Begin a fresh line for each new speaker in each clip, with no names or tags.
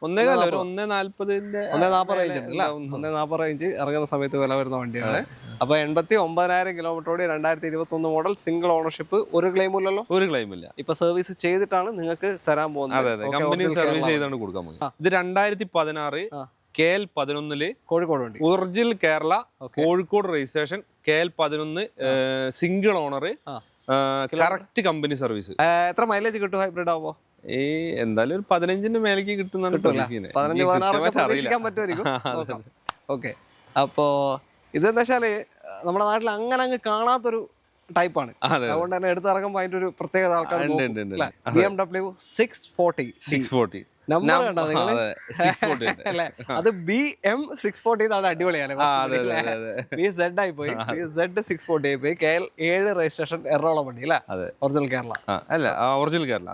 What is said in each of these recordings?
ഒന്നേകാല ഒരു 1.40
റേഞ്ച് ഉണ്ട് അല്ലേ? 1.40 റേഞ്ച് ഇറങ്ങുന്ന സമയത്ത് വില വരുന്ന വണ്ടിയാണ്. അപ്പൊ 89,000 കിലോമീറ്ററോടെ 2021 മോഡൽ സിംഗിൾ ഓണർഷിപ്പ്. ഒരു ക്ലെയിം ഇല്ലല്ലോ?
ഒരു ക്ലെയിം ഇല്ല.
ഇപ്പൊ സർവീസ് ചെയ്തിട്ടാണ് നിങ്ങൾക്ക് തരാൻ പോകുന്നത്.
കമ്പനി സർവീസ് ചെയ്താണ് കൊടുക്കാൻ പോകുന്നത്. ഇത് 2016 KL 11
കോഴിക്കോട് വണ്ടി,
original Kerala, Kozhikode registration, KL 11 single owner, correct company service.
എത്ര മൈലേജ് കിട്ടും ഹൈബ്രിഡ് ആവുമ്പോ?
എന്തായാലും ഒരു 15ന്റെ മേലേക്ക് കിട്ടുന്നതാണ് പ്രതീക്ഷിക്കുന്നത്.
15-16 പറ്റുമായിരിക്കും. ഓക്കെ, അപ്പോ ഇതെന്താ വെച്ചാല് നമ്മുടെ നാട്ടിൽ അങ്ങനെ അങ്ങ് കാണാത്തൊരു ടൈപ്പാണ്. അതുകൊണ്ട് തന്നെ എടുത്തിറങ്ങുമ്പോൾ അതിന്റെ ഒരു പ്രത്യേകത ആൾക്കാർ BMW 640 നമ്പർ കണ്ടോ നിങ്ങള്? അല്ലെ, അത് BM 640 എന്നാണ്. അടിപൊളിയാണ്. BZ ആയി പോയി, BZ 640 ആയി പോയി. KL 7 രജിസ്ട്രേഷൻ, എറണാകുളം വണ്ടി അല്ലെ? ഒറിജിനൽ കേരള
അല്ല, ഒറിജിനൽ കേരള.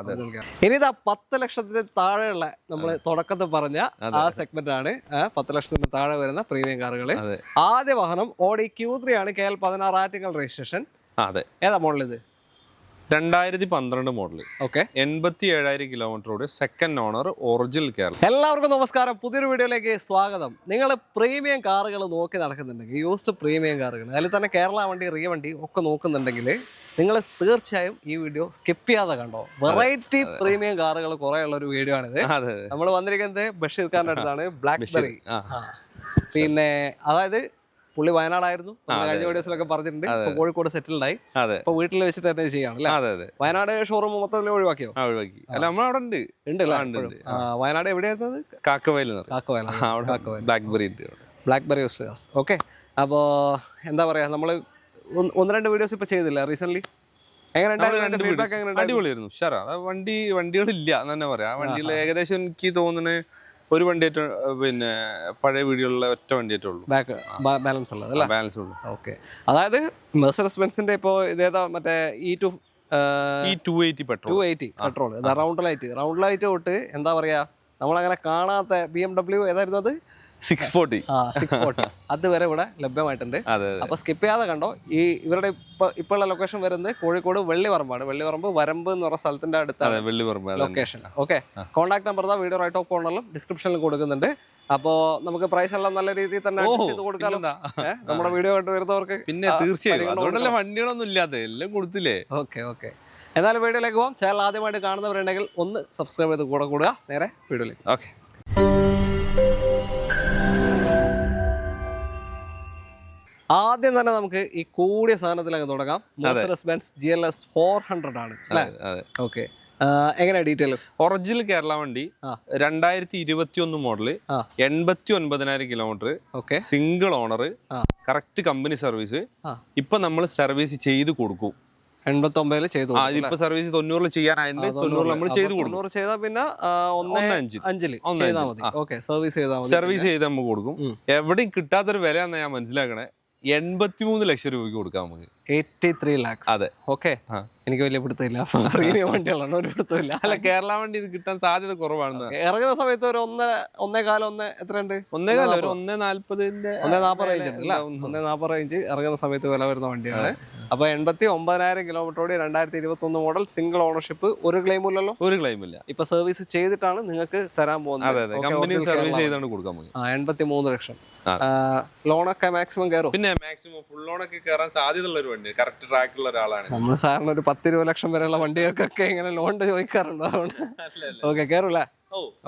ഇനി ഇതാ 10 ലക്ഷത്തിന് താഴെയുള്ള നമ്മള് തുടക്കത്തിൽ പറഞ്ഞ ആ സെഗ്മെന്റ് ആണ്. 10 ലക്ഷത്തിന് താഴെ വരുന്ന പ്രീമിയം കാറുകള്. ആദ്യ വാഹനം Audi Q3 ആണ്. KL 16 Attingal registration. ഏതാ മോഡൽ? ഇത്
2012 മോഡൽ. 87,000 കിലോമീറ്ററോട്, സെക്കൻഡ് ഓണർ, ഒറിജിനൽ കേരള.
എല്ലാവർക്കും നമസ്കാരം, പുതിയൊരു വീഡിയോയിലേക്ക് സ്വാഗതം. നിങ്ങൾ പ്രീമിയം കാറുകൾ നോക്കി നടക്കുന്നുണ്ടെങ്കിൽ, യൂസ്ഡ് പ്രീമിയം കാറുകൾ, അതിൽ തന്നെ കേരള വണ്ടി, റിയ വണ്ടി ഒക്കെ നോക്കുന്നുണ്ടെങ്കിൽ നിങ്ങൾ തീർച്ചയായും ഈ വീഡിയോ സ്കിപ്പ് ചെയ്യാതെ കണ്ടോ. വെറൈറ്റി പ്രീമിയം കാറുകൾ കുറെ ഉള്ള ഒരു വീഡിയോ ആണിത്. നമ്മൾ വന്നിരിക്കുന്നത് ബഷീർ ഖാന്റെ അടുത്താണ്. ബ്ലാക്ക്ബെറി. പിന്നെ അതായത് പുള്ളി വയനാടായിരുന്നു, കഴിഞ്ഞ വീഡിയോസിലൊക്കെ പറഞ്ഞിട്ടുണ്ട്. ഇപ്പൊ കോഴിക്കോട് സെറ്റിൽഡ് ആയി. ഇപ്പൊ വീട്ടിൽ വെച്ചിട്ട് തന്നെ ചെയ്യാണ്. വയനാട് ഷോറൂം മൊത്തത്തിൽ ഒഴിവാക്കിയോ?
ഒഴിവാക്കി. അല്ല, നമ്മളവിടെ ഉണ്ട്.
വയനാട് എവിടെയായിരുന്നു?
കാക്കവയൽ.
ബ്ലാക്ക്ബെറി. ഓക്കെ, അപ്പോ എന്താ പറയാ, നമ്മള് 1-2 വീഡിയോസ് ഇപ്പൊ ചെയ്തില്ല റീസെന്റ്.
അടിപൊളിയായിരുന്നു. ഉഷാറാ. വണ്ടികളില്ല എന്ന് തന്നെ പറയാം. ആ വണ്ടിയിൽ ഏകദേശം എനിക്ക് തോന്നുന്നത് ഒരു വണ്ടിയായിട്ട്, പിന്നെ പഴയ വീഡിയോയിലുള്ള ഒറ്റ വണ്ടിയായിട്ടുള്ളൂ.
ബാലൻസ് ഉള്ളത്.
ബാലൻസ് ഉള്ളൂ.
ഓക്കെ, അതായത് മെർസിഡസ് ബെൻസിന്റെ ഇപ്പോ ഇതേതാ, മറ്റേ
E280
പെട്രോൾ. റൗണ്ട് ലൈറ്റ് തൊട്ട് എന്താ പറയാ, നമ്മളങ്ങനെ കാണാത്ത BMW ഏതായിരുന്നു അത്?
640.
അതുവരെ ഇവിടെ ലഭ്യമായിട്ടുണ്ട്. അപ്പൊ സ്കിപ്പ് ചെയ്യാതെ കണ്ടോ. ഈ ഇവരുടെ ഇപ്പോഴുള്ള ലൊക്കേഷൻ വരുന്നത് കോഴിക്കോട് വെള്ളിവറമ്പാണ്. വെള്ളിവറമ്പ് വരമ്പ് എന്ന് പറഞ്ഞ സ്ഥലത്തിന്റെ അടുത്താണ് location. Okay, contact number video right of കോർണറിലും ഡിസ്ക്രിപ്ഷനിലും കൊടുക്കുന്നുണ്ട്. അപ്പോ നമുക്ക് പ്രൈസ് എല്ലാം നല്ല രീതിയിൽ തന്നെ ചെയ്ത് കൊടുക്കാലോ നമ്മുടെ വീഡിയോ കണ്ടു വരുന്നവർക്ക്.
പിന്നെ തീർച്ചയായും വണ്ടികളൊന്നും ഇല്ലാതെ എല്ലാം കൊടുത്തില്ലേ.
ഓക്കെ, എന്നാലും വീഡിയോയിലേക്ക് പോകാം. ചാനൽ ആദ്യമായിട്ട് കാണുന്നവരുണ്ടെങ്കിൽ ഒന്ന് സബ്സ്ക്രൈബ് ചെയ്ത് കൂടെ കൂടുക. നേരെ വീഡിയോയിലേക്ക്.
ഓക്കെ,
ആദ്യം തന്നെ നമുക്ക് ഈ കൂടിയ സാധനത്തിലൊക്കെ തുടങ്ങാം. മെർസിഡസ് ബെൻസ് GLS 400 ആണ് അല്ലേ? ഓക്കെ, എങ്ങനെയാ ഡീറ്റെയിൽ?
ഒറിജിനൽ കേരള വണ്ടി, 2021 model, 89,000 kilometre, single owner, correct company service. ഇപ്പൊ നമ്മൾ സർവീസ് ചെയ്ത് കൊടുക്കും.
89 ചെയ്തു.
ഇപ്പൊ സർവീസ് 90 ചെയ്യാനായിട്ട് 90 നമ്മൾ ചെയ്ത് കൊടുക്കും.
90 ചെയ്താൽ പിന്നെ 1.5 സർവീസ് ചെയ്ത്
നമ്മൾ കൊടുക്കും. എവിടെയും കിട്ടാത്തൊരു വിലയാണെന്ന് ഞാൻ മനസ്സിലാക്കണേ. 83 ലക്ഷം രൂപയ്ക്ക് കൊടുക്കാം നമുക്ക്.
83 lakhs.
അതെ.
ഓക്കെ, എനിക്ക് വലിയ പിടുത്തമില്ല. പ്രീമിയം വണ്ടികളാണ്, ഒരു പിടുത്തമില്ല.
അല്ല, കേരള വണ്ടി ഇത് കിട്ടാൻ സാധ്യത കുറവാണ്.
ഇറങ്ങുന്ന സമയത്ത് ഒരു 1.25 എത്രയുണ്ട്?
1.40 ഒരു 1.40
റേഞ്ച് ഉണ്ട്. 1.40 റേഞ്ച് ഇറങ്ങുന്ന സമയത്ത് വില വരുന്ന വണ്ടിയാണ്. അപ്പൊ 89,000 കിലോമീറ്ററോടെ 2021 മോഡൽ സിംഗിൾ ഓണർഷിപ്പ്. ഒരു ക്ലെയിം ഇല്ലല്ലോ?
ഒരു ക്ലെയിം ഇല്ല.
ഇപ്പൊ സർവീസ് ചെയ്തിട്ടാണ് നിങ്ങൾക്ക് തരാൻ പോകുന്നത്.
കമ്പനി സർവീസ് ചെയ്താണ് കൊടുക്കാൻ പോകുന്നത്.
83 ലക്ഷം. ലോണൊക്കെ മാക്സിമം കയറും.
പിന്നെ മാക്സിമം ഫുൾ ലോണൊക്കെ കയറാൻ സാധ്യതയുള്ള ഒരു വണ്ടി, കറക്റ്റ് ട്രാക്കുള്ള ഒരാളാണ്.
നമ്മൾ സാറിന് ഒരു 10-20 ലക്ഷം വരെയുള്ള വണ്ടികൾക്കൊക്കെ ഇങ്ങനെ ലോൺ ചോദിക്കാറുണ്ടോ? അതുകൊണ്ട് ഓക്കെ, കയറൂല്ലേ?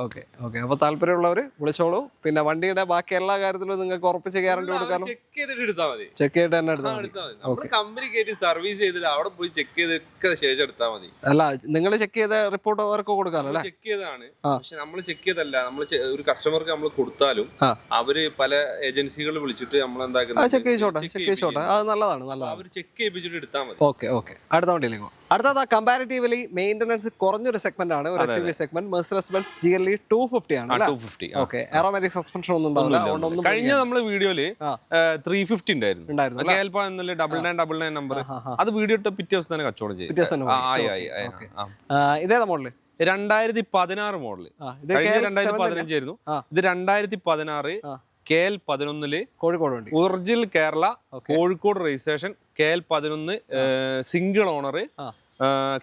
ഓക്കെ, അപ്പൊ താല്പര്യമുള്ളവര് വിളിച്ചോളൂ. പിന്നെ വണ്ടിയുടെ ബാക്കി എല്ലാ കാര്യത്തിലും നിങ്ങൾക്ക് ഉറപ്പിച്ച് ഗ്യാരണ്ടി കൊടുക്കാനോ?
ചെക്ക് ചെയ്തിട്ട് എടുത്താൽ മതി.
ചെക്ക് ചെയ്തിട്ട് തന്നെ എടുത്താൽ മതി.
കമ്പനി കയറ്റി സർവീസ് ചെയ്തിട്ട് അവിടെ പോയി ചെക്ക് ചെയ്തൊക്കെ ശേഷം എടുത്താൽ മതി.
അല്ല, നിങ്ങൾ ചെക്ക് ചെയ്ത റിപ്പോർട്ട് അവർക്ക് കൊടുക്കാനോ?
ചെക്ക് ചെയ്തതാണ്, പക്ഷെ നമ്മൾ ചെക്ക് ചെയ്തല്ല. നമ്മൾ ഒരു കസ്റ്റമർക്ക് നമ്മൾ കൊടുത്താലും അവര് പല ഏജൻസികൾ വിളിച്ചിട്ട് നമ്മൾ എന്താക്കുന്നത്
ചെക്ക് ചെയ്തോട്ടെ. അത് നല്ലതാണ്.
അവർ ചെക്ക് ചെയ്യിപ്പിച്ചിട്ട് എടുത്താൽ മതി.
ഓക്കെ, അടുത്ത വണ്ടിയിലേക്ക്. അടുത്തത് കമ്പാരിറ്റീവ്ലി മെയിൻ്റനൻസ് കുറഞ്ഞൊരു സെഗ്മെന്റ് ആണ്, ഒരു SUV segment. Mercedes Benz GLE 250 ആണ്.
250.
ഓക്കെ, എയറോമാറ്റിക് സസ്പെൻഷൻ ഒന്നും ഉണ്ടാവില്ല.
കഴിഞ്ഞ നമ്മള് വീഡിയോയില് 350 ഉണ്ടായിരുന്നു. 9999 നമ്പർ. അത് വീഡിയോ ഇട്ട പിറ്റേ ദിവസം തന്നെ കച്ചവടം ചെയ്തു.
ഇതേതാ മോഡല്?
2016 മോഡല്. 2015 ആയിരുന്നു. ഇത് 2016 KL 11
കോഴിക്കോട് വണ്ടി,
original Kerala, Kozhikode registration, KL 11 single owner,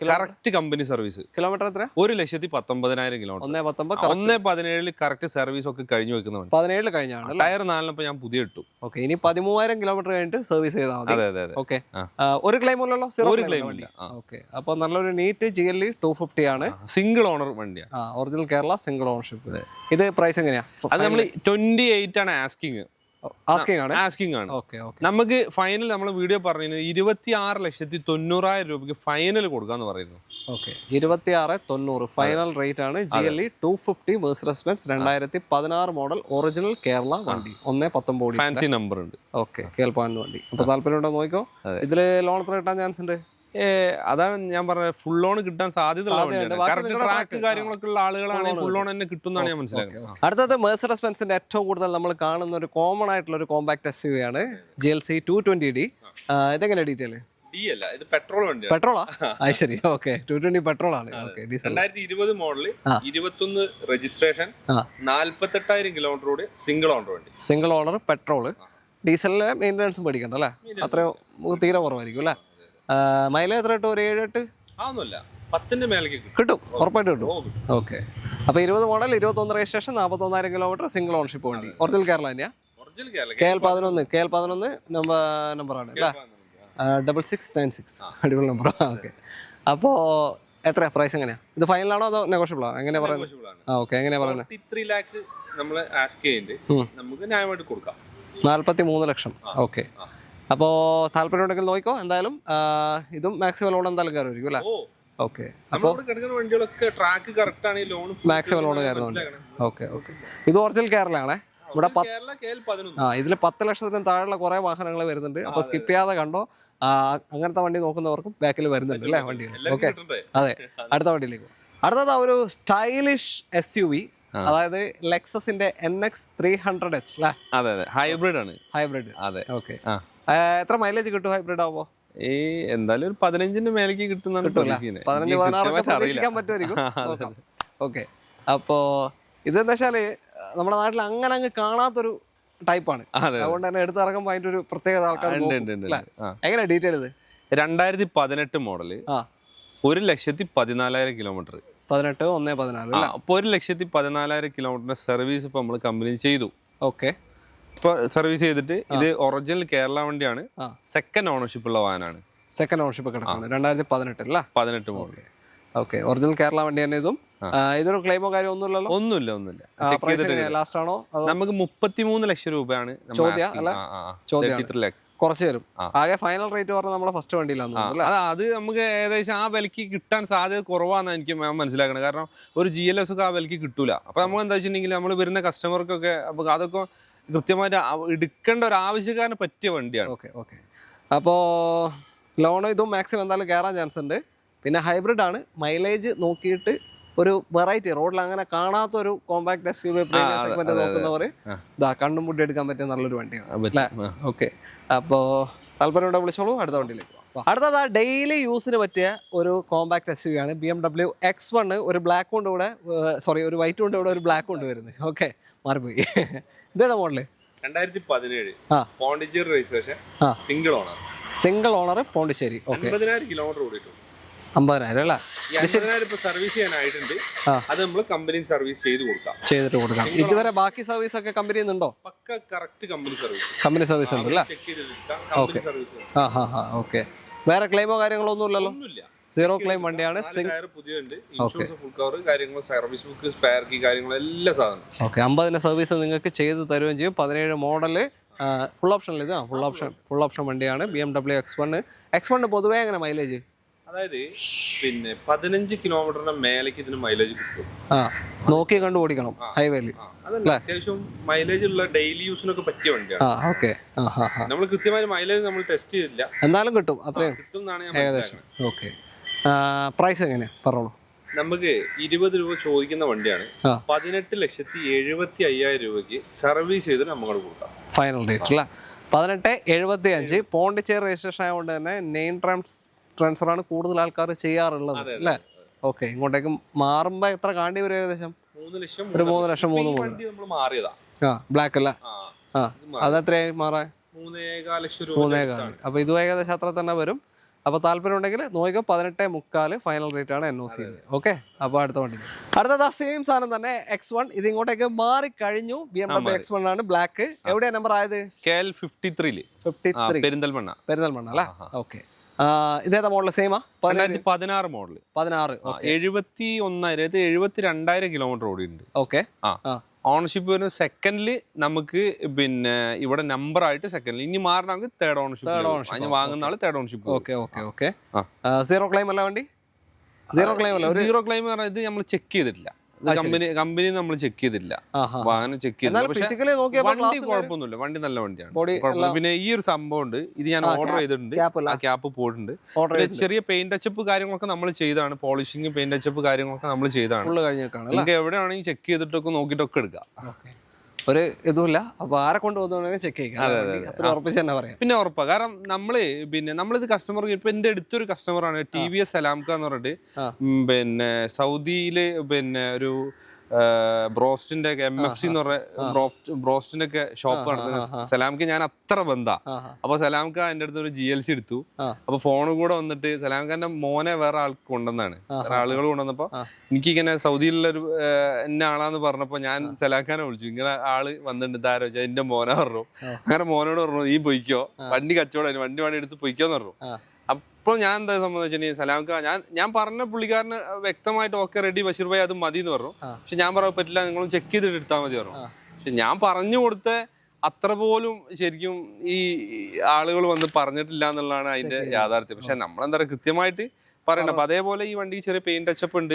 correct company service.
Kilometre എത്ര?
1,19,000 കിലോമീറ്റർ. 1,17 കറക്റ്റ് സർവീസ് ഒക്കെ കഴിഞ്ഞു വെക്കുന്നതാണ്.
17 കഴിഞ്ഞാണ്.
ടയർ 4 ഞാൻ പുതിയ ഇട്ടു.
ഓക്കെ, ഇനി 13,000 കിലോമീറ്റർ കഴിഞ്ഞിട്ട് സർവീസ് ചെയ്താൽ മതി.
അതെ അതെ അതെ.
ഓക്കെ, ഒരു ക്ലെയിം ഉള്ളല്ലോ?
ഒരു ക്ലെയിം ഇല്ല.
ഓക്കെ, അപ്പൊ നല്ലൊരു നീറ്റ് GLE 250 ആണ്.
സിംഗിൾ ഓണർ വണ്ടിയാണ്.
Original Kerala single ownership. ഇത് പ്രൈസ് എങ്ങനെയാ?
അത് നമ്മൾ 28 ആണ് ആസ്കിങ് ആണ്.
Okay okay.
നമുക്ക് ഫൈനൽ നമ്മൾ വീഡിയോ പറഞ്ഞു 26,90,000 രൂപയ്ക്ക് ഫൈനൽ കൊടുക്കാന്ന് പറയുന്നു.
ഓക്കെ, 26,90 ഫൈനൽ റേറ്റ് ആണ്. GLE 250 Mercedes Benz 2016 model original Kerala വണ്ടി. 1.19
ഫാൻസി നമ്പർ ഉണ്ട്.
ഓക്കെ, കേൾപ്പാൻ വണ്ടി. അപ്പൊ താല്പര്യം ഉണ്ടോ നോക്കിക്കോ. ഇതില് ലോൺ എത്ര കിട്ടാൻ ചാൻസ് ഉണ്ട്?
അതാണ് ഞാൻ പറഞ്ഞത്, ഫുൾ ലോൺ കിട്ടാൻ സാധ്യത. ട്രാക്ക് കാര്യങ്ങളൊക്കെ ഉള്ള ആളുകളാണെങ്കിൽ ഫുൾ ലോൺ തന്നെ കിട്ടുമെന്നാണ് ഞാൻ മനസ്സിലാക്കുന്നത്.
അടുത്തത് മെഴ്സിഡസ് ബെൻസിന്റെ ഏറ്റവും കൂടുതൽ നമ്മൾ കാണുന്ന ഒരു കോമൺ ആയിട്ടുള്ള ഒരു കോമ്പാക്ട് SUV ആണ് GLC 220D. ഇതെങ്ങനെ ഡീറ്റെയിൽ?
ഇത് പെട്രോൾ വണ്ടിയാണ്.
പെട്രോളാ? ശരി. ഓക്കെ, 220 പെട്രോൾ ആണ്. ഓക്കെ,
2020 മോഡല്, 21 രജിസ്ട്രേഷൻ, 48,000 കിലോമീറ്റർ ഓടി, സിംഗിൾ ഓണർ വണ്ടി.
Single owner petrol. ഡീസലിലെ മെയിൻ്റെനൻസും പേടിക്കണ്ട അല്ലേ? അത്രയും തീരെ കുറവായിരിക്കും അല്ലേ? മൈലേജ് എത്ര കിട്ടും? ഒരു 7-8 കിട്ടും, ഉറപ്പായിട്ട് കിട്ടും. ഓക്കെ, അപ്പൊ 20 model, 21 registration, 41,000 kilometre, single ownership വണ്ടി. ഒറിജിനൽ കേരള തന്നെയാ? KL11 നമ്പറാണ് അല്ലേ? 6696 അടിപൊളി നമ്പർ. ഓക്കെ, അപ്പോ എത്ര പ്രൈസ് എങ്ങനെയാ? ഇത് ഫൈനലാണോ അതോ നെഗോഷ്യബിൾ ആണോ? എങ്ങനെയാ പറയുന്നത്? ഓക്കെ, എങ്ങനെയാ പറയുന്നത്? 43 ലക്ഷം. ഓക്കെ, അപ്പോൾ താല്പര്യം ഉണ്ടെങ്കിൽ നോക്കിക്കോ. എന്തായാലും ഇതും മാക്സിമം ലോൺ എന്തായാലും കയറുമായിരിക്കും അല്ലേ? ഓക്കെ, അപ്പോൾ മാക്സിമം ലോൺ കയറുന്നുണ്ട്. ഓക്കെ ഓക്കെ, ഇത് ഒറിജിനൽ കേരളയാണേ. ഇവിടെ ഇതിൽ 10 ലക്ഷത്തിന് താഴെയുള്ള കുറെ വാഹനങ്ങൾ വരുന്നുണ്ട്. അപ്പൊ സ്കിപ്പ് ചെയ്യാതെ കണ്ടോ. അങ്ങനത്തെ വണ്ടി നോക്കുന്നവർക്കും ബാക്കിൽ വരുന്നുണ്ട് അല്ലേ വണ്ടികൾ? ഓക്കെ, അതെ. അടുത്ത വണ്ടിയിലേക്ക്. അടുത്തത് ഒരു സ്റ്റൈലിഷ് SUV, അതായത് ലെക്സസിന്റെ NX 300H അല്ലേ?
അതെ അതെ, ഹൈബ്രിഡ് ആണ്.
ഹൈബ്രിഡ്,
അതെ.
ഓക്കെ, എത്ര മൈലേജ് കിട്ടും ഹൈബ്രിഡ് ആവുമ്പോ?
എന്തായാലും ഒരു 15 മേലേക്ക് കിട്ടുന്നതാണ്.
15-16 പ്രതീക്ഷിക്കാൻ പറ്റുമായിരിക്കും. ഓക്കെ, അപ്പോ ഇതെന്താ വെച്ചാല് നമ്മുടെ നാട്ടിൽ അങ്ങനെ അങ്ങ് കാണാത്തൊരു ടൈപ്പാണ്. അതുകൊണ്ട് തന്നെ എടുത്തിറങ്ങുമ്പോൾ അതിന്റെ ഒരു പ്രത്യേകത ആൾക്കാർ. എങ്ങനെയാ ഡീറ്റെയിൽ? ഇത്
2018 മോഡല്, 1,14,000 കിലോമീറ്റർ.
18/1/14
അപ്പൊ 1,14,000 കിലോമീറ്ററിന്റെ സർവീസ് ഇപ്പൊ നമ്മൾ കമ്പനി ചെയ്തു.
ഓക്കെ,
ഇപ്പൊ സർവീസ് ചെയ്തിട്ട് ഇത് ഒറിജിനൽ കേരള വണ്ടിയാണ്. സെക്കൻഡ് ഓണർഷിപ്പ് ഉള്ള വാഹനമാണ്.
സെക്കൻഡ് ഓണർഷിപ്പ് കിടക്കുന്നത് 2018 അല്ലേ?
18 മോഡൽ.
ഓക്കെ, ഒറിജിനൽ കേരള വണ്ടി തന്നെ ഇതും. ഇതൊരു ക്ലെയിമോ കാര്യം ഒന്നുമില്ലല്ലോ?
ഒന്നുമില്ല.
ലാസ്റ്റ് ആണോ?
നമുക്ക് 33 ലക്ഷം രൂപയാണ് ചോദ്യം.
കുറച്ച് തരും. ആകെ ഫൈനൽ റേറ്റ് പറഞ്ഞാൽ നമ്മളെ ഫസ്റ്റ് വണ്ടിയിലാന്ന്.
അത് നമുക്ക് ഏകദേശം ആ വിലക്ക് കിട്ടാൻ സാധ്യത കുറവാന്ന് എനിക്ക് മനസ്സിലാക്കണം. കാരണം ഒരു GLS ഒക്കെ ആ വിലക്ക് കിട്ടൂല. അപ്പൊ നമ്മൾ എന്താ വെച്ചിട്ടുണ്ടെങ്കിൽ നമ്മൾ വരുന്ന കസ്റ്റമർക്കൊക്കെ അതൊക്കെ കൃത്യമായിട്ട് എടുക്കേണ്ട ഒരു ആവശ്യക്കാരന് പറ്റിയ വണ്ടിയാണ്.
ഓക്കെ ഓക്കെ, അപ്പോൾ ലോൺ ഇതും മാക്സിമം എന്തായാലും കയറാൻ ചാൻസ് ഉണ്ട്. പിന്നെ ഹൈബ്രിഡ് ആണ്. മൈലേജ് നോക്കിയിട്ട് ഒരു വെറൈറ്റി, റോഡിൽ അങ്ങനെ കാണാത്തൊരു കോമ്പാക്ട് SUV പ്രീമിയം സെഗ്മെന്റ് നോക്കുന്നവർ കണ്ണും മുട്ടി എടുക്കാൻ പറ്റിയ നല്ലൊരു വണ്ടിയാണ്. ഓക്കെ, അപ്പോൾ താല്പര്യം വിളിച്ചോളൂ. അടുത്ത വണ്ടിയിലേക്ക് പോകാം. അടുത്തത് ഡെയിലി യൂസിന് പറ്റിയ ഒരു കോമ്പാക്ട് SUV ആണ്. BMW X1. ഒരു ബ്ലാക്ക് കൊണ്ട് കൂടെ, ഒരു വൈറ്റ് കൊണ്ട് കൂടെ ഒരു ബ്ലാക്ക് കൊണ്ട് വരുന്നത്. ഓക്കെ, മാറിപ്പോയി. ഇതേതാ model?
2017 Pondicherry registration, single owner Pondicherry. Okay, 50,000 kilometre ഓടിയിട്ടു.
50,000 അല്ലേ?
സർവീസ് ചെയ്യാനായിട്ടുണ്ട്. അത് നമ്മൾ കമ്പനി സർവീസ് ചെയ്തിട്ട് കൊടുക്കാം.
ഇതുവരെ ബാക്കി സർവീസ് ഒക്കെ കമ്പനി ഉണ്ടോ? കമ്പനി സർവീസ് ഉണ്ട് അല്ലേ? Okay, okay. വേറെ ക്ലെയിമോ കാര്യങ്ങളോ ഒന്നും ഇല്ലല്ലോ? സീറോ ക്ലെയിം വണ്ടിയാണ്. ഓക്കെ, 50 സർവീസ് നിങ്ങൾക്ക് ചെയ്ത് തരുകയും ചെയ്യും. 17 മോഡല്, ഫുൾ ഓപ്ഷനിൽ. ഇത് ഫുൾ ഓപ്ഷൻ വണ്ടിയാണ്. BMW X1 പൊതുവേ എങ്ങനെ മൈലേജ്?
അതായത് പിന്നെ 15 കിലോമീറ്ററിന്റെ മേലേക്ക് ഇതിന് മൈലേജ് കിട്ടും.
നോക്കി കണ്ടു ഓടിക്കണം ഹൈവേയിൽ.
അത്യാവശ്യം മൈലേജ് ഉള്ള ഡെയിലി യൂസിനൊക്കെ പറ്റിയ വണ്ടിയാണ്.
ഓക്കെ,
നമ്മൾ കൃത്യമായി മൈലേജ് നമ്മൾ ടെസ്റ്റ് ചെയ്തില്ല,
എന്നാലും കിട്ടും. അത്രയും ഏകദേശം. ഓക്കെ, പ്രൈസ് എങ്ങനെയാ പറഞ്ഞോളൂ?
നമുക്ക് 20 രൂപ ചോദിക്കുന്ന വണ്ടിയാണ്. 18,75,000 രൂപയ്ക്ക് സർവീസ് ചെയ്ത് നമുക്ക് കൊടുക്കാം.
ഫൈനൽ റേറ്റ് അല്ല? 18,75. പോണ്ടിച്ചേരി രജിസ്ട്രേഷൻ ആയതുകൊണ്ട് തന്നെ നെയിം ട്രാൻസ്ഫർ ആണ് കൂടുതൽ ആൾക്കാർ ചെയ്യാറുള്ളത് അല്ലേ? ഓക്കെ, ഇങ്ങോട്ടേക്ക് മാറുമ്പോ എത്ര കാണ്ടി വരും? ഏകദേശം
3 ലക്ഷം.
ഒരു 3 ലക്ഷം. ബ്ലാക്ക് അല്ല? അതെത്രയായി മാറാൻ?
3,15 ലക്ഷം.
അപ്പൊ ഇതും ഏകദേശം അത്ര തന്നെ വരും. അപ്പോൾ താല്പര്യം ഉണ്ടെങ്കിൽ നോക്കിക്കോ 18.25 ഫൈനൽ റേറ്റ് ആണ് NOC. ഓക്കെ, അപ്പോൾ അടുത്ത വണ്ടി. അടുത്തത് സെയിം സാധനം തന്നെ X1. ഇത് ഇങ്ങോട്ടേക്ക് മാറി കഴിഞ്ഞു. BMW X1 ആണ്, ബ്ലാക്ക്. എവിടെയാ നമ്പർ ആയത്?
KL 53 പെരിന്തൽമണ്ണ
അല്ലേ? ഓക്കെ. ഇതേതാ മോഡൽ? സെയിമാ?
2016 മോഡൽ.
16.
72,000 കിലോമീറ്റർ ഓടിയിട്ടുണ്ട്.
ഓക്കെ.
ഓണർഷിപ്പ് വരുന്ന സെക്കൻഡില് നമുക്ക് പിന്നെ ഇവിടെ നമ്പർ ആയിട്ട് സെക്കൻഡിൽ ഇനി മാറണമെങ്കിൽ തേർഡ് ഓണർഷിപ്പ് വാങ്ങുന്ന ആള് third ownership.
Okay. Zero claim അല്ല വണ്ടി? സീറോ ക്ലെയിം
പറഞ്ഞാൽ ഇത് നമ്മൾ ചെക്ക് ചെയ്തിട്ടില്ല. കമ്പനി നമ്മൾ ചെക്ക് ചെയ്തിതില്ല, വാഹനം ചെക്ക് ചെയ്തില്ല. വണ്ടി കുഴപ്പമൊന്നുമില്ല, വണ്ടി നല്ല വണ്ടിയാണ്. പിന്നെ ഈ ഒരു സംഭവം ഉണ്ട്, ഇത് ഞാൻ ഓർഡർ ചെയ്തിട്ടുണ്ട്, ആ ക്യാപ്പ് പോയിട്ടുണ്ട്. ചെറിയ പെയിന്റ് ടച്ചപ്പ് കാര്യങ്ങളൊക്കെ നമ്മൾ ചെയ്താണ്, പോളിഷിങ് പെയിന്റ് ടച്ചപ്പ് കാര്യങ്ങളൊക്കെ നമ്മൾ ചെയ്താണ്. നിങ്ങൾക്ക് എവിടെയാണെങ്കിൽ ചെക്ക് ചെയ്തിട്ടൊക്കെ നോക്കിയിട്ടൊക്കെ എടുക്കാം.
ഒരു ഇതുമില്ല. അപ്പൊ ആരെ കൊണ്ടുപോകുന്ന ചെക്ക് ചെയ്യാം,
പിന്നെ ഉറപ്പാ. കാരണം നമ്മളിത് കസ്റ്റമർ, ഇപ്പൊ എന്റെ അടുത്തൊരു കസ്റ്റമറാണ് TVS സലാംക എന്ന് പറഞ്ഞിട്ട്, പിന്നെ സൗദിയില് പിന്നെ ഒരു ബ്രോസ്റ്റിന്റെ MFC എന്ന് പറഞ്ഞ ബ്രോസ്റ്റിന്റെ ഒക്കെ ഷോപ്പ് നടത്തുന്ന സലാംക്ക് ഞാൻ അത്ര ബന്ധാ. അപ്പൊ സലാംക്ക എന്റെ അടുത്ത് ഒരു GLC എടുത്തു. അപ്പൊ ഫോണ് കൂടെ വന്നിട്ട് സലാംഖാന്റെ മോനെ വേറെ ആൾക്ക് കൊണ്ടുവന്നാണ്, വേറെ ആളുകൾ കൊണ്ടുവന്നപ്പോ എനിക്കിങ്ങനെ സൗദിയിലുള്ള ഒരു എന്നെ ആളാന്ന് പറഞ്ഞപ്പോ ഞാൻ സലാംഖാനെ വിളിച്ചു. ഇങ്ങനെ ആള് വന്നിട്ടുണ്ട്, ഇതാരോ എന്റെ മോനെ പറഞ്ഞു. അങ്ങനെ മോനോട് പറഞ്ഞു, നീ പൊയ്ക്കോ, വണ്ടി കച്ചവടം, വണ്ടി എടുത്ത് പൊയ്ക്കോന്ന് പറഞ്ഞു. അപ്പോൾ ഞാൻ എന്താ സംബന്ധിച്ചിട്ടുണ്ടെങ്കിൽ സലാംക്ക ഞാൻ പറഞ്ഞ പുള്ളിക്കാരന് വ്യക്തമായിട്ട് ഓക്കെ റെഡി ബഷീർ ഭായി അത് മതി എന്ന് പറഞ്ഞു. പക്ഷെ ഞാൻ പറയാൻ പറ്റില്ല, നിങ്ങളും ചെക്ക് ചെയ്തിട്ട് എടുത്താൽ മതി പറഞ്ഞു. പക്ഷെ ഞാൻ പറഞ്ഞു കൊടുത്ത അത്ര പോലും ശരിക്കും ഈ ആളുകൾ വന്ന് പറഞ്ഞിട്ടില്ല എന്നുള്ളതാണ് അതിന്റെ യാഥാർത്ഥ്യം. പക്ഷെ നമ്മളെന്താ പറയുക, കൃത്യമായിട്ട് പറയണ്ട. അപ്പൊ അതേപോലെ ഈ വണ്ടിക്ക് ചെറിയ പെയിന്റ് ടച്ചപ്പ് ഉണ്ട്,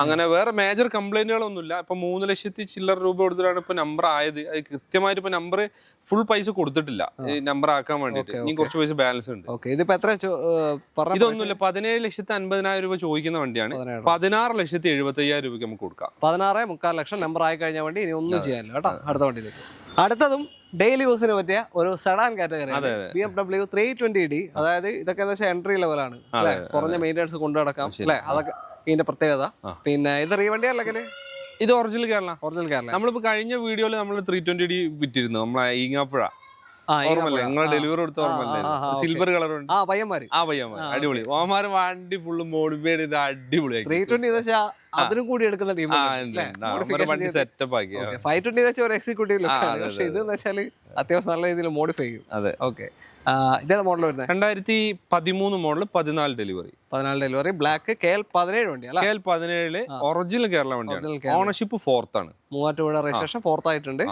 അങ്ങനെ വേറെ മേജർ കംപ്ലൈന്റുകളൊന്നുമില്ല. ഇപ്പൊ 3 ലക്ഷത്തി ചില്ലറ രൂപ കൊടുത്തിട്ടാണ് ഇപ്പൊ നമ്പർ ആയത്. അത് കൃത്യമായിട്ട് ഇപ്പൊ നമ്പർ ഫുൾ പൈസ കൊടുത്തിട്ടില്ല, ഈ നമ്പർ ആക്കാൻ വേണ്ടിട്ട്. ഇനി കുറച്ച് പൈസ ബാലൻസ് ഉണ്ട്. ഇതൊന്നുമില്ല, 17,50,000 രൂപ ചോദിക്കുന്ന വണ്ടിയാണ്. 16,75,000 രൂപയ്ക്ക് നമുക്ക് കൊടുക്കാം.
16.25 ലക്ഷം നമ്പർ ആയി കഴിഞ്ഞ വണ്ടി ഇനി ഒന്നും ചെയ്യാനില്ല കേട്ടോ. അടുത്ത വണ്ടിയിലേക്ക്. അടുത്തതും ഡെയിലി യൂസിന് പറ്റിയ ഒരു സെഡാൻ കാറ്റഗറി BMW 320d. അതായത് ഇതൊക്കെ എന്താ വെച്ചാൽ എൻട്രി ലെവലാണ്, കുറഞ്ഞ മെയിൻ്റെനൻസ് കൊണ്ടു നടക്കാം അല്ലെ, അതൊക്കെ ഇതിന്റെ പ്രത്യേകത. പിന്നെ ഇത് റീവണ്ടി അല്ലെങ്കിൽ
ഇത് ഒറിജിനൽ കേരള. നമ്മളിപ്പോ കഴിഞ്ഞ വീഡിയോയിൽ നമ്മൾ 320d വിറ്റിരുന്നു, നമ്മളെ ഈങ്ങാപ്പുഴ. ഓർമ്മല്ലേ, നിങ്ങളെ ഡെലിവറി കൊടുത്ത ഓർമ്മല്ലേ? സിൽവർ കളർ ഉണ്ട്.
പയ്യന്മാര്
അടിപൊളി. ഓമാര് വണ്ടി ഫുള്ള് മോഡിഫൈ ചെയ്ത് അടിപൊളിയായി.
320 അതിനും കൂടി എടുക്കുന്ന ടീം
വണ്ടി സെറ്റപ്പ് ആക്കി.
520 ഒരു എക്സിക്യൂട്ടീവ് ലുക്ക്, പക്ഷെ ഇത് വെച്ചാല് അത്യാവശ്യം നല്ല രീതിയിൽ മോഡിഫൈ ചെയ്യും.
അതെ,
ഓക്കെ. ഇതേതാ മോഡൽ വരുന്നത്?
2013 മോഡൽ, 14
ഡെലിവറി, ബ്ലാക്ക്. KL 17 വണ്ടി അല്ല?
KL 17 ഒറിജിനൽ കേരള വണ്ടിയാണ്. ഓണർഷിപ്പ് 4th ആണ്.
മൂവാറ്റുപുഴ രജിസ്ട്രേഷൻ 4th ആയിട്ടുണ്ട്.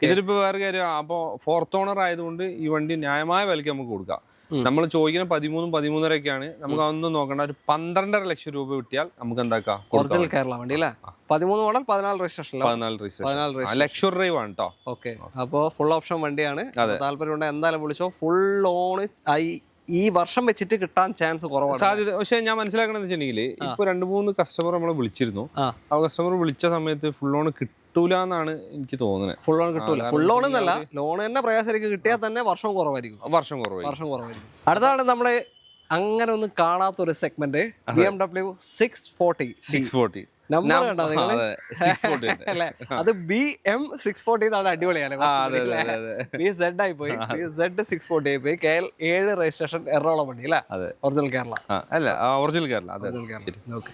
ഇതിലിപ്പോ വേറെ കാര്യം, അപ്പൊ 4th ഓണർ ആയതുകൊണ്ട് ഈ വണ്ടി ന്യായമായ വിലക്ക് നമുക്ക് കൊടുക്കാം. നമ്മൾ ചോദിക്കുന്ന 13,500 നമുക്ക് അതൊന്നും നോക്കണ്ട. ഒരു 12.5 ലക്ഷം രൂപ കിട്ടിയാൽ നമുക്ക് എന്താക്കാം,
ഒറിജിനൽ കേരള വണ്ടി അല്ലേ? 13 മോഡൽ, 14 രജിസ്ട്രേഷൻ,
ലക്ഷറി ഡ്രൈവ് ആണ് കേട്ടോ.
ഓക്കെ, അപ്പോ ഫുൾ ഓപ്ഷൻ വണ്ടിയാണ്. താല്പര്യം ഉണ്ടെങ്കിൽ എന്തായാലും വിളിച്ചോ. ഫുൾ ഓൺ ഈ വർഷം വെച്ചിട്ട് കിട്ടാൻ ചാൻസ് കുറവാണ്,
സാധ്യത. പക്ഷെ ഞാൻ മനസ്സിലാക്കണമെന്ന് വെച്ചിട്ടുണ്ടെങ്കിൽ ഇപ്പൊ 2-3 കസ്റ്റമർ നമ്മളെ വിളിച്ചിരുന്നു. ആ കസ്റ്റമർ വിളിച്ച സമയത്ത് ഫുൾ ഓൺ കിട്ടൂല എന്നാണ് എനിക്ക് തോന്നുന്നത്.
ഫുൾ ഓൺ കിട്ടൂല, ഫുൾ ഓൺ എന്നല്ല, ലോൺ തന്നെ പ്രയാസമായിരിക്കും. കിട്ടിയാൽ തന്നെ വർഷം കുറവായിരിക്കും. അടുത്താണ് നമ്മുടെ അങ്ങനെ ഒന്നും കാണാത്തൊരു സെഗ്മെന്റ്, BMW 640. നമ്പർ കണ്ടോ നിങ്ങള്? അത് BM 640 എന്നാണ്. അടിപൊളിയാണ്. BZ ആയി പോയി, BZ 640 ആയി പോയി. KL 7 രജിസ്ട്രേഷൻ, എറണാകുളം വണ്ടി അല്ലേ? ഒറിജിനൽ കേരള
അല്ല, ഒറിജിനൽ കേരള.
ഓക്കെ.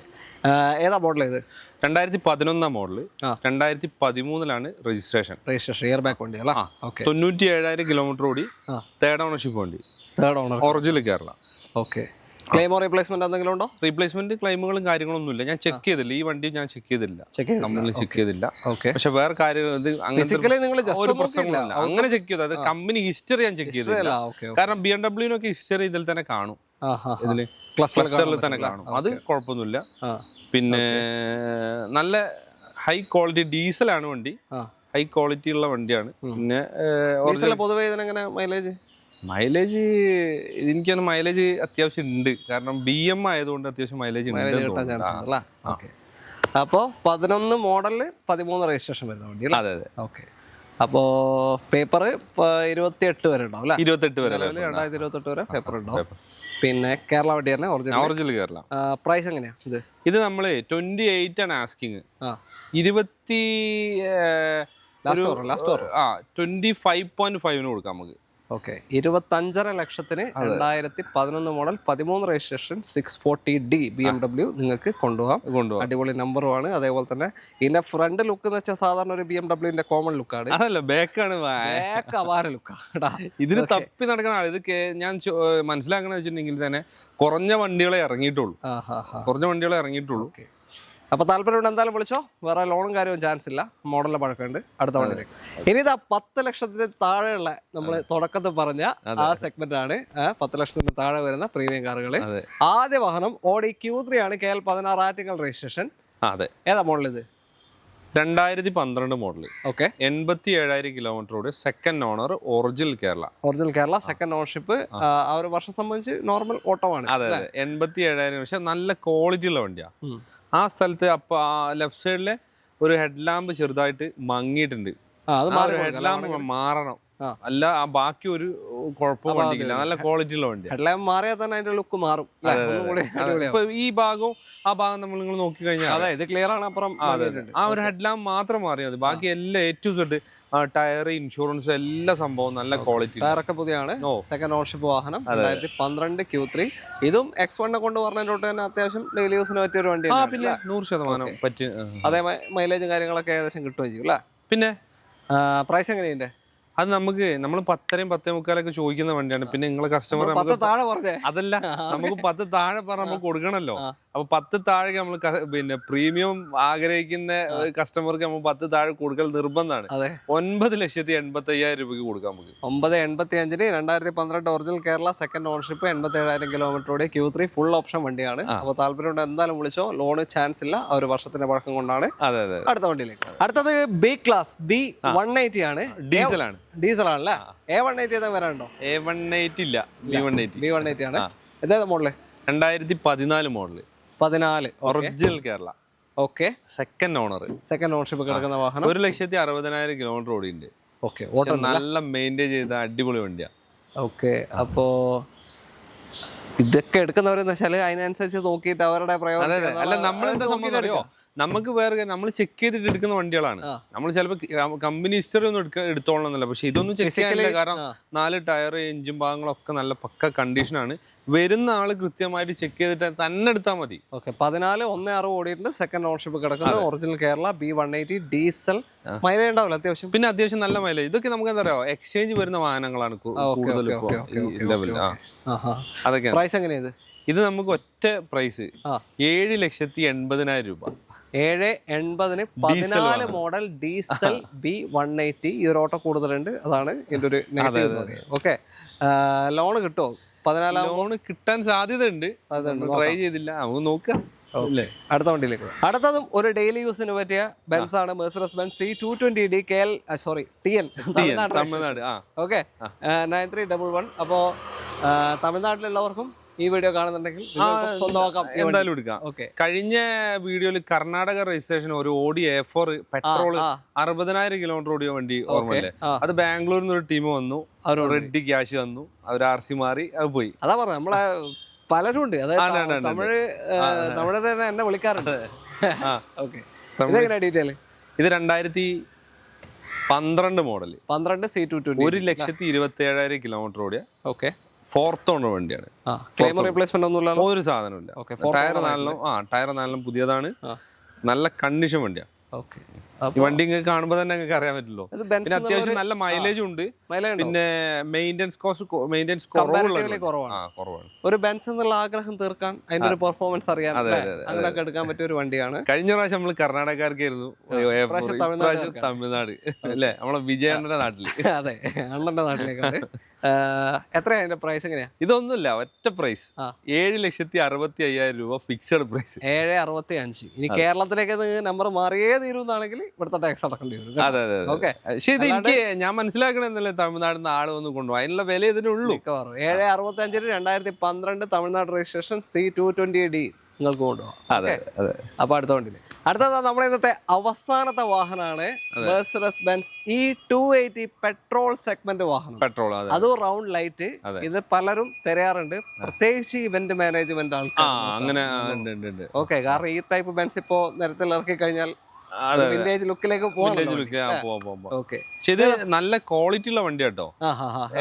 ഏതാ മോഡൽ? ഇത്
2011 മോഡല്, 2013 രജിസ്ട്രേഷൻ.
ഇയർ ബാക്ക് വണ്ടി അല്ല?
97,000 കിലോമീറ്റർ ഓടി, തേർഡ് ഓണർഷിപ്പ് വണ്ടി, ഒറിജിനൽ കേരള.
ഓക്കെ. ക്ലെയിമോ റീപ്ലേസ്മെന്റ് എന്തെങ്കിലും ഉണ്ടോ?
റീപ്ലേസ്മെന്റ് ക്ലെയിമുകളും കാര്യങ്ങളൊന്നുമില്ല. ഞാൻ ചെക്ക് ചെയ്തില്ല, ഈ വണ്ടി ഞാൻ ചെക്ക് ചെയ്തില്ല, നമ്മൾ ചെക്ക് ചെയ്തില്ല. പക്ഷെ വേറെ കാര്യങ്ങൾ ഒരു പ്രശ്നമില്ല, അങ്ങനെ ചെക്ക് ചെയ്തു. അത് കമ്പനി ഹിസ്റ്ററി ഞാൻ ചെക്ക് ചെയ്തില്ല. കാരണം BMW ഹിസ്റ്ററി ഇതിൽ തന്നെ കാണും, ഇതില് ക്ലസ്റ്ററിൽ തന്നെ കാണും. അത് കുഴപ്പമൊന്നുമില്ല. പിന്നെ നല്ല ഹൈ ക്വാളിറ്റി ഡീസലാണ് വണ്ടി, ഹൈ ക്വാളിറ്റി ഉള്ള വണ്ടിയാണ്. പിന്നെ
പൊതുവേ ഇതിനെങ്ങനെ
മൈലേജ് എനിക്കൊന്ന് മൈലേജ് അത്യാവശ്യം ഉണ്ട്, കാരണം BM ആയതുകൊണ്ട് അത്യാവശ്യം മൈലേജ് ഉണ്ട്.
അപ്പോ 11 മോഡലില് 13 രജിസ്ട്രേഷൻ വരുന്ന വണ്ടി.
അതെ അതെ.
ഓക്കെ. അപ്പോ പേപ്പർ 28 വരെ ഉണ്ടാവും അല്ലേ?
28 വരെ,
2028 വരെ പേപ്പർ ഉണ്ടാവും. പിന്നെ കേരള വണ്ടി തന്നെ,
ഒറിജിനൽ കേരള.
പ്രൈസ് എങ്ങനെയാ
ഇത് നമ്മള് 28 ആണ് ആസ്കിങ്. 25.5 കൊടുക്കാം നമുക്ക്.
ഓക്കെ 25.5 ലക്ഷത്തിന് 2011 മോഡൽ 13 രജിസ്ട്രേഷൻ 640D BMW നിങ്ങൾക്ക് കൊണ്ടുപോകാം. അടിപൊളി നമ്പറുമാണ്. അതേപോലെ തന്നെ ഇതിന്റെ ഫ്രണ്ട് ലുക്ക് എന്ന് വെച്ചാൽ സാധാരണ ഒരു BMW കോമൺ ലുക്കാണ്.
അതല്ല, ബാക്കാണ്
അപാര ലുക്കാണ്.
ഇതിന് തപ്പി നടക്കുന്ന ആൾ. ഇത് ഞാൻ മനസ്സിലാക്കണ വെച്ചിട്ടുണ്ടെങ്കിൽ തന്നെ കുറഞ്ഞ വണ്ടികളെ ഇറങ്ങിയിട്ടുള്ളൂ.
അപ്പൊ താല്പര്യം എന്തായാലും വിളിച്ചോ. വേറെ ലോണും കാര്യവും ചാൻസ് ഇല്ല. മോഡലിന്റെ പഴക്കമുണ്ട്. അടുത്ത വണ്ടിയിലേക്ക് ഇനി ഇതാ 10 ലക്ഷത്തിന് താഴെയുള്ള നമ്മൾ തുടക്കത്തിൽ പറഞ്ഞ ആ സെഗ്മെന്റ് ആണ്. 10 ലക്ഷത്തിന് താഴെ വരുന്ന പ്രീമിയം കാറുകള്. ആദ്യ വാഹനം ഓഡി Q3 ആണ്. KL 16 Attingal registration.
അതെ.
ഏതാ മോഡൽ ഇത്?
2012 മോഡൽ.
ഓക്കെ.
87,000 കിലോമീറ്ററോട്. Second owner. Original Kerala. Second ownership. ആ ഒരു വർഷം സംബന്ധിച്ച് നോർമൽ ഓട്ടമാണ്. അതെ. 87,000. പക്ഷെ നല്ല ക്വാളിറ്റി ഉള്ള വണ്ടിയാ. ആ സ്ഥലത്ത് അപ്പൊ ലെഫ്റ്റ് സൈഡിലെ ഒരു ഹെഡ് ലാമ്പ് ചെറുതായിട്ട് മങ്ങിയിട്ടുണ്ട്. ഹെഡ് ലാമ്പ് മാറണം. അല്ല ബാക്കി ഒരു കുഴപ്പം വണ്ടിയില്ല. നല്ല ക്വാളിറ്റി ഉള്ള വണ്ടി.
ഹെഡ് ലാമ്പ് മാറിയാൽ തന്നെ അതിന്റെ ലുക്ക് മാറും.
ഇപ്പൊ ഈ ഭാഗവും ആ ഭാഗം നിങ്ങൾ നോക്കി കഴിഞ്ഞാൽ
ഇത് ക്ലിയർ ആണ്. അപ്പുറം
ആ ഒരു ഹെഡ് ലാമ്പ് മാത്രം മാറിയാൽ മതി. ബാക്കി എല്ലാം A to Z tyre, insurance, എല്ലാ സംഭവം നല്ല ക്വാളിറ്റി.
ടയറൊക്കെ പുതിയാണ്. സെക്കൻഡ് ഓണർഷിപ്പ് വാഹനം. 2012 Q3. ഇതും X1 കൊണ്ട് പറഞ്ഞതിലോട്ട് തന്നെ അത്യാവശ്യം ഡെയിലി യൂസിന് പറ്റിയ ഒരു വണ്ടി.
പിന്നെ 100% പറ്റും.
അതേ മൈലേജും കാര്യങ്ങളൊക്കെ ഏകദേശം കിട്ടുകയും ചെയ്യും അല്ലേ?
പിന്നെ
പ്രൈസ് എങ്ങനെയുണ്ട്?
അത് നമ്മൾ 10-10:45 ചോദിക്കുന്ന വണ്ടിയാണ്. പിന്നെ നിങ്ങളെ കസ്റ്റമർ അതല്ല, നമുക്ക് 10 താഴെ പറഞ്ഞ നമുക്ക് കൊടുക്കണല്ലോ. അപ്പൊ 10 താഴെ നമ്മൾ പിന്നെ പ്രീമിയം ആഗ്രഹിക്കുന്ന കസ്റ്റമർക്ക് നമ്മൾ 10 താഴെ കൊടുക്കൽ നിർബന്ധമാണ്. 9,85,000 രൂപയ്ക്ക് കൊടുക്കാം നമുക്ക്.
9,85,000 2012 original Kerala second ownership 87,000 കിലോമീറ്ററോടെ Q3 full option വണ്ടിയാണ്. അപ്പൊ താല്പര്യം എന്തായാലും വിളിച്ചോ. ലോണ് ചാൻസ് ഇല്ല. ആ ഒരു വർഷത്തിന്റെ പഴക്കം കൊണ്ടാണ്. അടുത്ത വണ്ടിയിലേക്ക്. അടുത്തത് B ക്ലാസ് B180 ആണ്. ഡീസൽ ആണല്ലേ? A180 ഏതാ വരാനുണ്ടോ?
A180 ഇല്ല, B180
ആണ്. ഏതാ model?
2014 model.
14
original Kerala.
Okay.
Second
ownership കിടക്കുന്ന വാഹനം.
1,60,000 കിലോമീറ്റർ ഓടിയുണ്ട്.
ഓക്കെ.
നല്ല മെയിൻറ്റെയിൻ ചെയ്ത അടിപൊളി വണ്ടിയാ.
ഓക്കെ. അപ്പോ ഇതൊക്കെ എടുക്കുന്നവരെന്ന് വെച്ചാല് അതിനനുസരിച്ച് നോക്കിയിട്ട് അവരുടെ പ്രയോജനം.
അല്ല, നമ്മളെന്താ സംഭവം, നമുക്ക് വേറെ നമ്മൾ ചെക്ക് ചെയ്തിട്ട് എടുക്കുന്ന വണ്ടികളാണ്. നമ്മൾ ചിലപ്പോൾ കമ്പനി ഹിസ്റ്ററി ഒന്നും എടുത്തോളണമെന്നില്ല. പക്ഷെ ഇതൊന്നും ചെക്ക് ചെയ്യാനില്ല. കാരണം 4 ടയർ, എഞ്ചിൻ ഭാഗങ്ങളൊക്കെ നല്ല പക്ക കണ്ടീഷനാണ്. വരുന്ന ആള് കൃത്യമായിട്ട് ചെക്ക് ചെയ്തിട്ട് തന്നെ എടുത്താൽ മതി.
ഓക്കെ. 14,160 ഓടിയിട്ടുണ്ട്. സെക്കൻഡ് ഓണർഷിപ്പ് കിടക്കുന്നത്. Original Kerala B180 diesel. Mileage ഉണ്ടാവില്ല അത്യാവശ്യം.
പിന്നെ അത്യാവശ്യം നല്ല മൈലേജ്. ഇതൊക്കെ നമുക്ക് എന്താ പറയാ, എക്സ്ചേഞ്ച് വരുന്ന വാഹനങ്ങളാണ് കൂടുതൽ.
അതൊക്കെ പ്രൈസ് എങ്ങനെയാണ്?
ഇത് നമുക്ക് ഒറ്റ പ്രൈസ് 7,80,000 രൂപ.
7,80,000 14 മോഡൽ ഡീസൽ B180. ഈ ഒരു ഓട്ടോ കൂടുതലുണ്ട്. അതാണ് ഇതിന്റെ ഒരു നെഗറ്റീവ്. ഓക്കെ. ലോണ് കിട്ടുമോ? 14
ലോണ് കിട്ടാൻ സാധ്യതയുണ്ട്. ട്രൈ ചെയ്തില്ല, നമുക്ക് നോക്കാം.
അടുത്ത വണ്ടിയിലേക്ക്. അടുത്തതും ഒരു ഡെയിലി യൂസിന് പറ്റിയ ബെൻസ് ആണ്. Mercedes Benz C220D KL TN
Tamil Nadu.
Okay. 9311. അപ്പോൾ തമിഴ്നാട്ടിലുള്ളവർക്കും ഈ വീഡിയോ കാണുന്നുണ്ടെങ്കിൽ സ്വന്തമാക്കാം,
എന്തായാലും എടുക്കാം. കഴിഞ്ഞ വീഡിയോയിൽ കർണാടക രജിസ്ട്രേഷൻ ഒരു ഓഡി A4 പെട്രോൾ 60,000 കിലോമീറ്റർ ഓടിയ വണ്ടി ഓർമ്മല്ലേ? അത് ബാംഗ്ലൂരിൽ നിന്ന് ഒരു ടീം വന്നു, അവർ റെഡി ക്യാഷ് തന്നു, അവർ RC മാറി, അത് പോയി.
അതാ പറഞ്ഞ നമ്മളെ പലരും ഉണ്ട്. അതായത് തമിഴ് തന്നെ എന്നെ വിളിക്കാറുണ്ട്. ഡീറ്റെയിൽ ഇത്
2012 മോഡൽ.
12 C220.
1,27,000 കിലോമീറ്റർ ഓടിയ.
ഓക്കെ.
4th ഓണർ വണ്ടിയാണ്.
റീപ്ലേസ്മെന്റ് ഒന്നുമില്ല, ഒരു
സാധനമില്ല. ടയർ നാലെണ്ണം പുതിയതാണ്. നല്ല കണ്ടീഷൻ വണ്ടിയാണ്. ഈ വണ്ടി കാണുമ്പോൾ തന്നെ നിങ്ങൾക്ക് അറിയാൻ പറ്റുമല്ലോ. പിന്നെ അത്യാവശ്യം നല്ല മൈലേജും ഉണ്ട്. പിന്നെ മെയിൻ്റെനൻസ് കുറവാണ്.
ഒരു ബെൻസ് എന്നുള്ള ആഗ്രഹം തീർക്കാൻ, അതിന്റെ ഒരു പെർഫോമൻസ് അറിയാൻ അങ്ങനെയൊക്കെ എടുക്കാൻ പറ്റിയ ഒരു വണ്ടിയാണ്.
കഴിഞ്ഞ പ്രാവശ്യം നമ്മൾ കർണാടകക്കാർക്കായിരുന്നു, തമിഴ്നാട് അല്ലേ? നമ്മളെ വിജയണ്ണന്റെ നാട്ടില്.
അതെ, അണ്ണന്റെ നാട്ടിലേക്കാണ്. എത്രയാ അതിന്റെ പ്രൈസ്? എങ്ങനെയാ?
ഇതൊന്നുമില്ല, ഒറ്റ പ്രൈസ് 7,65,000 രൂപ ഫിക്സഡ് പ്രൈസ്.
7,65. ഇനി കേരളത്തിലേക്ക് നമ്പർ മാറിയേ തീരുന്നാണെങ്കിൽ ഇവിടുത്തെ ടാക്സ് അടക്കേണ്ടി വരും.
അതെ. പക്ഷെ ഇത് എനിക്ക് ഞാൻ മനസ്സിലാക്കണമെന്നല്ലേ, തമിഴ്നാട്ടിൽ നിന്ന് ആള് വന്ന് കൊണ്ടുപോകും, അതിനുള്ള വില ഇതിനുള്ളൂ.
7,65 2012 തമിഴ്നാട് രജിസ്ട്രേഷൻ C220D നിങ്ങൾക്ക് കൊണ്ടുപോകാം.
അതെ.
അപ്പൊ അടുത്ത വണ്ടിയില് അടുത്തത് നമ്മുടെ ഇന്നത്തെ അവസാനത്തെ വാഹനമാണ് Mercedes Benz E280 petrol segment വാഹനം.
പെട്രോൾ,
അതും റൗണ്ട് ലൈറ്റ്. ഇത് പലരും തിരയാറുണ്ട്, പ്രത്യേകിച്ച് ഇവന്റ് മാനേജ്മെന്റ് ആൾക്കാർ.
അങ്ങനെ.
ഓക്കെ. കാരണം ഈ ടൈപ്പ് ബെൻസ് ഇപ്പോ നിരത്തിൽ ഇറക്കി കഴിഞ്ഞാൽ
അതെ
വിന്റേജ് ലുക്കിലേക്ക്
വിന്റേജ് ലുക്ക് പോവാം.
ഓക്കെ.
പക്ഷെ ഇത് നല്ല ക്വാളിറ്റി ഉള്ള വണ്ടി കേട്ടോ.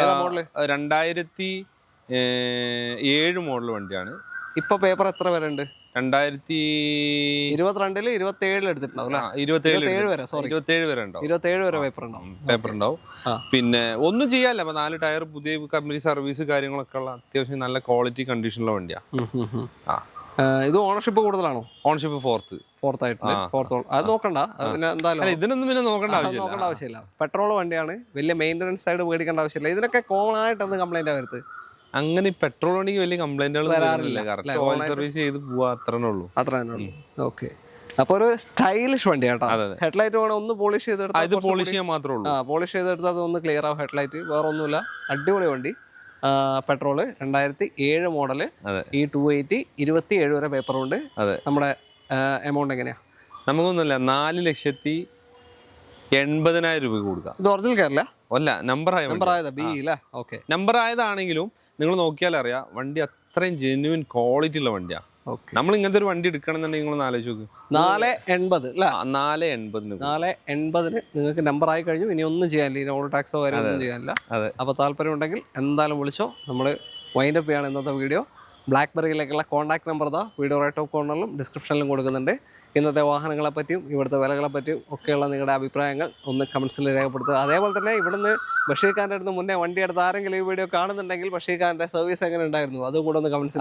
ഏതാ മോഡല്?
2007 മോഡൽ വണ്ടിയാണ്.
ഇപ്പൊ പേപ്പർ എത്ര വരെ ഉണ്ട്?
2022
27 എടുത്തിട്ടുണ്ടാവും.
27 വരെ ഉണ്ടാവും.
27 വരെ
പേപ്പർ ഉണ്ടാവും. പിന്നെ ഒന്നും ചെയ്യാല്ല. 4 ടയർ, പുതിയ കമ്പനി സർവീസ് കാര്യങ്ങളൊക്കെ ഉള്ള അത്യാവശ്യം നല്ല ക്വാളിറ്റി കണ്ടീഷനുള്ള വണ്ടിയാ.
ഇത് ഓണർഷിപ്പ് കൂടുതലാണോ?
ഓണർഷിപ്പ് ഫോർത്ത്
ആയിട്ട്. അത് നോക്കണ്ട, എന്തായാലും
ഇതിനൊന്നും പിന്നെ നോക്കേണ്ട
ആവശ്യമില്ല. പെട്രോൾ വണ്ടിയാണ്, വലിയ മെയിൻ്റനൻസ് ആയിട്ട് മേടിക്കേണ്ട ആവശ്യമില്ല. ഇതിനൊക്കെ കോമൺ ആയിട്ട് എന്ത് കംപ്ലൈന്റ് വരുന്നത്?
അങ്ങനെ പെട്രോൾ വണ്ടിക്ക് വലിയ കംപ്ലൈന്റുകൾ വരാറില്ല. ഓയിൽ സർവീസ് ചെയ്ത് പോവാ, അത്രേ ഉള്ളൂ.
ഓക്കെ. അപ്പൊ ഒരു സ്റ്റൈലിഷ് വണ്ടി കേട്ടോ. ഹെഡ്ലൈറ്റ് വേണം ഒന്ന് പോളിഷ് ചെയ്തെടുത്താൽ,
പോളിഷ് ചെയ്യാൻ മാത്രമേ ഉള്ളൂ.
പോളിഷ് ചെയ്തെടുത്താൽ അതൊന്ന് ക്ലിയർ ആവും ഹെഡ്ലൈറ്റ്. വേറെ ഒന്നുമില്ല, അടിപൊളി വണ്ടി. പെട്രോള് 2007 മോഡല്, ഈ 280, 27 വരെ പേപ്പറുണ്ട്. നമ്മുടെ എമൗണ്ട് എങ്ങനെയാ?
നമുക്കൊന്നുമില്ല, 4,80,000 രൂപ കൊടുക്കാം.
ഇത് ഒറിജിനൽ കേരള
അല്ല, നമ്പർ ആയതാണെങ്കിലും നിങ്ങൾ നോക്കിയാൽ അറിയാം വണ്ടി അത്രയും ജെന്യുവൻ ക്വാളിറ്റി ഉള്ള വണ്ടിയാ. നമ്മൾ ഇങ്ങനത്തെ ഒരു വണ്ടി എടുക്കണമെന്നുണ്ടെങ്കിൽ നിങ്ങൾ ആലോചിച്ച് നോക്ക്.
480 നിങ്ങൾക്ക് നമ്പർ ആയി കഴിഞ്ഞു. ഇനി ഒന്നും ചെയ്യാനില്ല, ഇനി ഓൾ ടാക്സോ കാര്യം ഒന്നും ചെയ്യാനില്ല. അപ്പോൾ താല്പര്യം ഉണ്ടെങ്കിൽ എന്തായാലും വിളിച്ചോ. നമ്മൾ വൈൻഡ് അപ്പ് ചെയ്യാണ് ഇന്നത്തെ വീഡിയോ. ബ്ലാക്ക്ബെറിയിലേക്കുള്ള contact number video right top കോർണറിലും ഡിസ്ക്രിപ്ഷനിലും കൊടുക്കുന്നുണ്ട്. ഇന്നത്തെ വാഹനങ്ങളെ പറ്റിയും ഇവിടുത്തെ വിലകളെ പറ്റിയും ഒക്കെയുള്ള നിങ്ങളുടെ അഭിപ്രായങ്ങൾ ഒന്ന് കമൻസിൽ രേഖപ്പെടുത്തുക. അതേപോലെ തന്നെ ഇവിടുന്ന് ബഷീർ ഖാൻ്റെ അടുത്ത് മുന്നേ വണ്ടി എടുത്ത് ആരെങ്കിലും ഈ വീഡിയോ കാണുന്നുണ്ടെങ്കിൽ ബഷീർ ഖാൻ്റെ സർവീസ് എങ്ങനെ ഉണ്ടായിരുന്നു അതും കൂടെ ഒന്ന് കമൻസിൽ.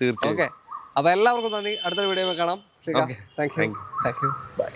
തീർച്ചയായും.
ഓക്കെ. അപ്പോൾ എല്ലാവർക്കും നന്ദി. അടുത്തൊരു വീഡിയോ കാണാം. Thank you. ബൈ.